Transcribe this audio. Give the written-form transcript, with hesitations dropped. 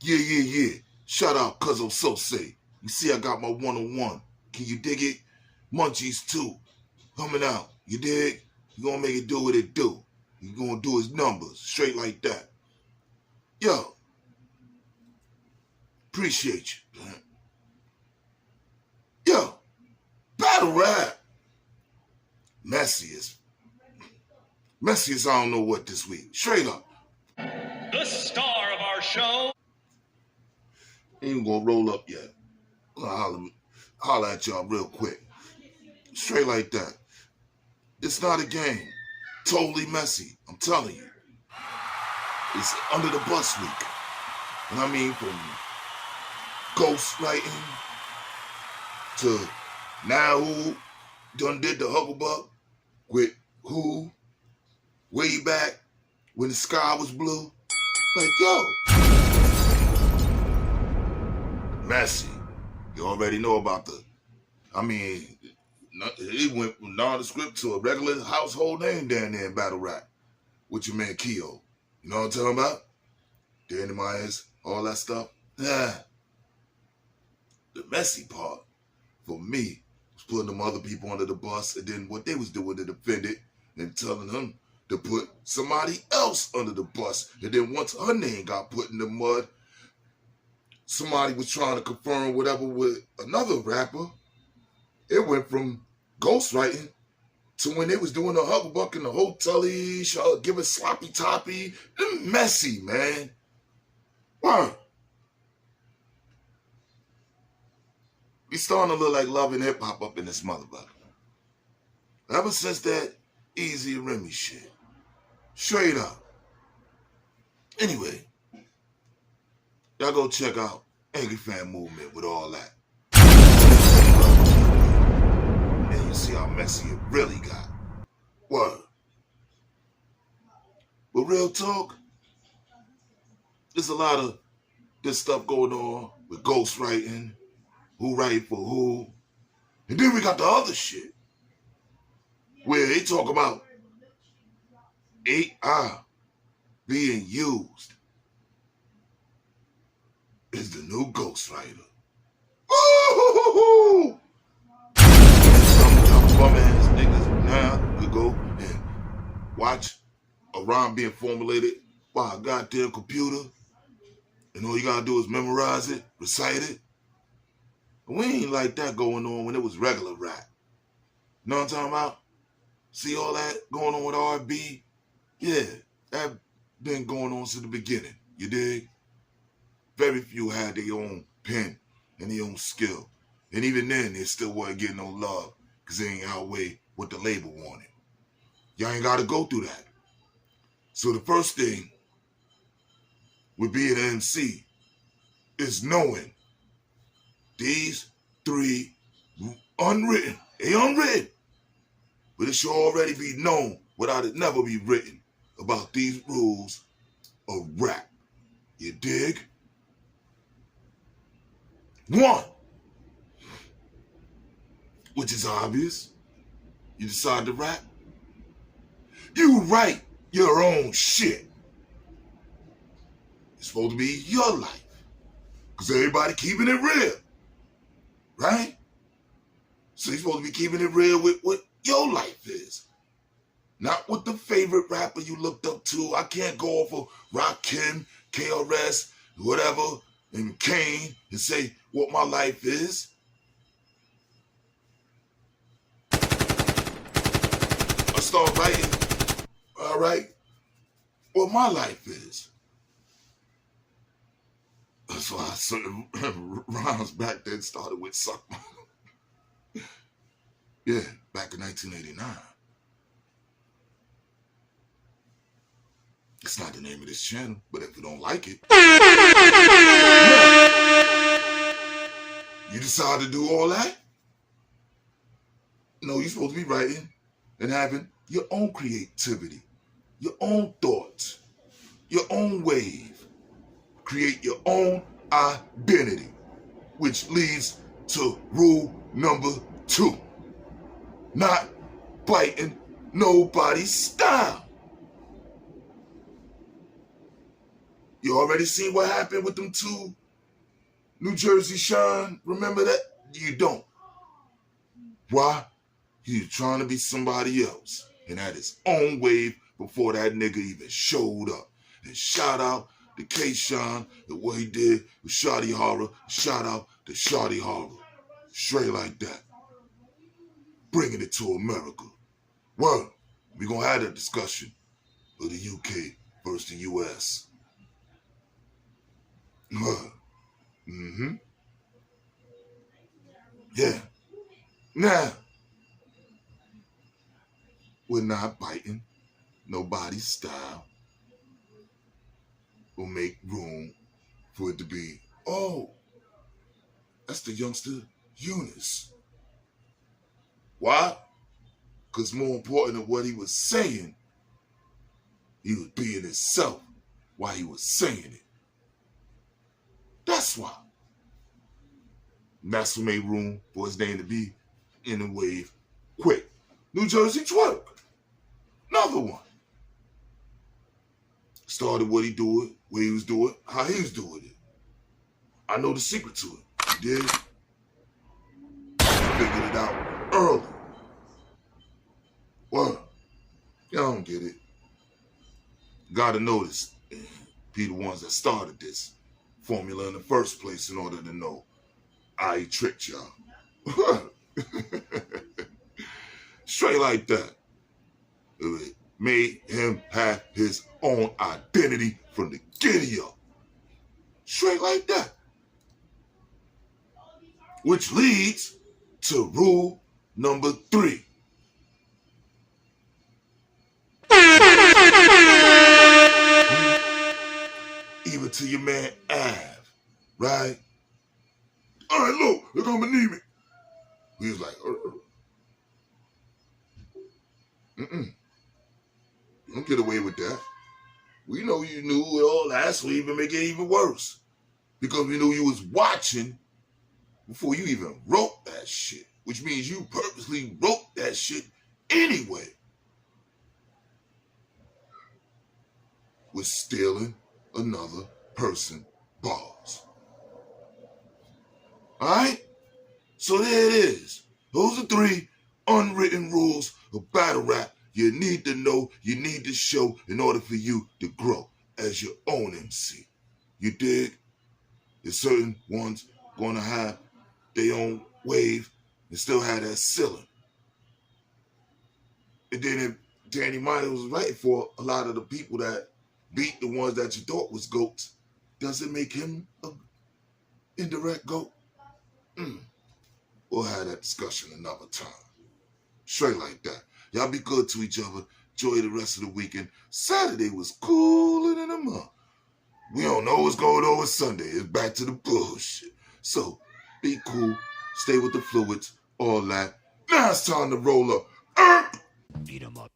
Yeah. Shout out, cuz I'm so say. You see I got my one-on-one. Can you dig it? Munchies too. Coming out. You dig? You gonna make it do what it do. You gonna do his numbers. Straight like that. Yo. Appreciate you. Yo. Battle rap. Messiest I don't know what this week. Straight up. The star of our show. Ain't gonna roll up yet. I'll holler at y'all real quick. Straight like that. It's not a game. Totally messy. I'm telling you. It's under the bus week. And I mean from ghostwriting to now who done did the Hucklebuck with who way back when the sky was blue. Like, yo. Messy. You already know about it went from nondescript to a regular household name down there in battle rap with your man Keo. You know what I'm talking about? Danny Myers, all that stuff. Yeah. The messy part for me was putting them other people under the bus and then what they was doing to defend it and telling them to put somebody else under the bus. And then once her name got put in the mud, somebody was trying to confirm whatever with another rapper. It went from ghostwriting to when they was doing the Hucklebuck in the hotel-y, giving sloppy toppy. Messy, man. Word. We starting to look like Love and Hip Hop up in this motherfucker. Ever since that Easy Remy shit. Straight up. Anyway, y'all go check out Angry Fan Movement with all that. And you see how messy it really got. Word. But real talk, there's a lot of this stuff going on with ghostwriting, who write for who. And then we got the other shit where they talk about AI being used as the new ghostwriter. Ooh! Some of y'all bum ass niggas now could go and watch a rhyme being formulated by a goddamn computer, and all you gotta do is memorize it, recite it. But we ain't like that going on when it was regular rap. You know what I'm talking about? See all that going on with R&B? Yeah, that been going on since the beginning. You dig? Very few had their own pen and their own skill. And even then, they still wasn't getting no love because they ain't outweigh what the label wanted. Y'all ain't got to go through that. So the first thing with being an MC is knowing these three unwritten. They unwritten. But it should already be known without it never be written about these rules of rap. You dig? 1, which is obvious. You decide to rap. You write your own shit. It's supposed to be your life. Because everybody keeping it real. Right? So you're supposed to be keeping it real with what your life is. Not what the favorite rapper you looked up to. I can't go off of Rakim, KRS, whatever, and Kane and say what my life is. I start writing, all right, what my life is. That's why certain rhymes back then started with suck. Yeah, back in 1989. It's not the name of this channel, but if you don't like it, you decide to do all that? No, you're supposed to be writing and having your own creativity, your own thoughts, your own wave. Create your own identity, which leads to rule number 2. Not biting nobody's style. You already seen what happened with them two New Jersey Shine? Remember that? You don't. Why? He was trying to be somebody else and had his own wave before that nigga even showed up. And shout out to K-Shine and what he did with Shawty Horror. Shout out to Shawty Horror. Straight like that. Bringing it to America. Well, we gonna have that discussion of the UK versus the US. Mm-hmm. Yeah. Now, we're not biting nobody's style. We'll make room for it to be, oh, that's the youngster Eunice. Why? Because more important than what he was saying, he was being himself while he was saying it. That's why. And that's what made room for his name to be in the wave quick. New Jersey Twerk. Another one. Started what he doing, where he was doing, how he was doing it. I know the secret to it. He did. Figured it out early. Well, y'all don't get it. Gotta notice, be the ones that started this formula in the first place in order to know I tricked y'all. Straight like that. It made him have his own identity from the giddy up. Straight like that. Which leads to rule number 3. Even to your man Av, right? All right, look, they're gonna need me. He was like, You don't get away with that. We know you knew it all that, so we even make it even worse. Because we knew you was watching before you even wrote that shit. Which means you purposely wrote that shit anyway. With stealing another person's bars. Alright? So there it is. Those are 3 unwritten rules of battle rap you need to know, you need to show in order for you to grow as your own MC. You dig? There's certain ones gonna have their own wave and still have that ceiling. And then if Danny Meyer was right for a lot of the people that beat the ones that you thought was GOATs, does it make him an indirect GOAT? We'll have that discussion another time. Straight like that. Y'all be good to each other. Enjoy the rest of the weekend. Saturday was cooler than a month. We don't know what's going on with Sunday. It's back to the bullshit. So, be cool. Stay with the fluids. All that. Now it's time to roll up. Beat 'em up.